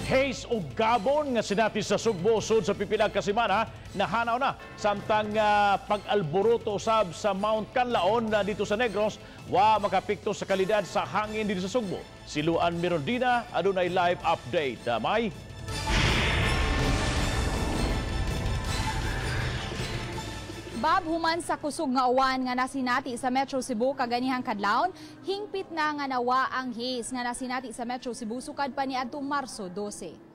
Haze ug gabon nga sinati sa Sugbo sud sa pipila ka semana nahanaw na samtang pag-alboroto usab sa Mount Canlaon dito sa Negros wa makapikto sa kalidad sa hangin dito sa Sugbo. Si Luan Mirondina adunay live update. May Bob, human sa kusog nga uwan nga nasinati sa Metro Cebu kaganihang kadlawon, hingpit na nga nawa ang haze nga nasinati sa Metro Cebu sukad pa niadtong Marso 12.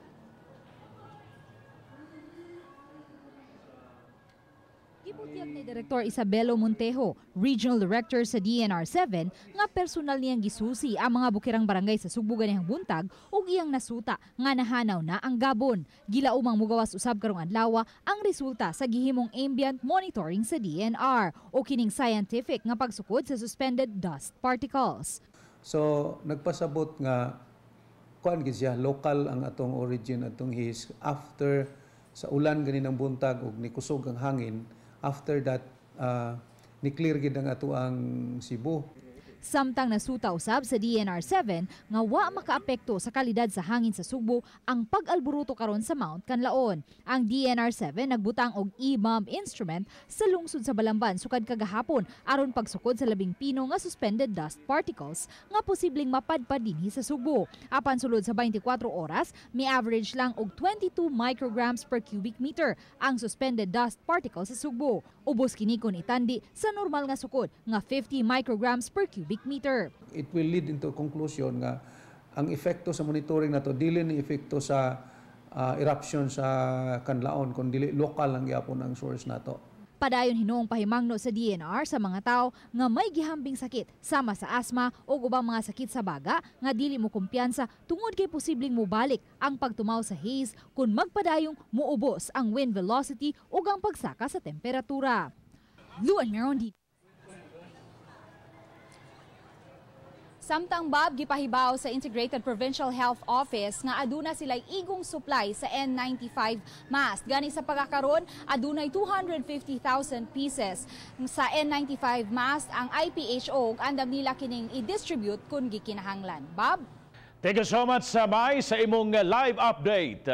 Gibutiag ni Direktor Isabelo Montejo, Regional Director sa DNR7, nga personal niyang gisusi ang mga bukirang barangay sa Sugbo ganihang buntag ug iyang nasuta nga nahanaw na ang gabon. Gilaumang mugawas usab karong adlaw ang resulta sa gihimong ambient monitoring sa DNR o kining scientific nga pagsukod sa suspended dust particles. So nagpasabot nga kuan gid siya local ang atong origin atong haze after sa ulan ganinang buntag ug nikusog ang hangin. After that, ni-clear gid ang ato ang Cebu. Samtang nasuta usab sa DNR7 nga wa makaapekto sa kalidad sa hangin sa Sugbo ang pag-alburuto karon sa Mount Canlaon. Ang DNR7 nagbutang og e-bomb instrument sa lungsod sa Balamban sukad kagahapon aron pagsukod sa labing pino nga suspended dust particles nga posibleng mapadpad dinhi sa Sugbo. Apan sulod sa 24 oras, may average lang og 22 micrograms per cubic meter ang suspended dust particles sa Sugbo. Ubos kini kun itandi sa normal nga sukod nga 50 micrograms per cubic meter. It will lead into a conclusion nga ang epekto sa monitoring nato dili ni epekto sa eruption sa Canlaon kundi lokal lang gyapon ang source nato. Padayon hinuong pahimangno sa DNR sa mga tao nga may gihambing sakit sama sa asma o ubang mga sakit sa baga nga dili mo kumpiyansa tungod kay posibleng mobalik ang pagtumaw sa haze kung magpadayong muubos ang wind velocity ug ang pagsaka sa temperatura. Luan Mirondina. Samtang Bob gipahibaw sa Integrated Provincial Health Office nga aduna sila'y igong supply sa N95 mask. Gani sa pagkakaroon, adunay 250,000 pieces sa N95 mask ang IPHO ug andam nila kining i-distribute kung gikinahanglan. Bob? Thank you so much, May, sa imong live update.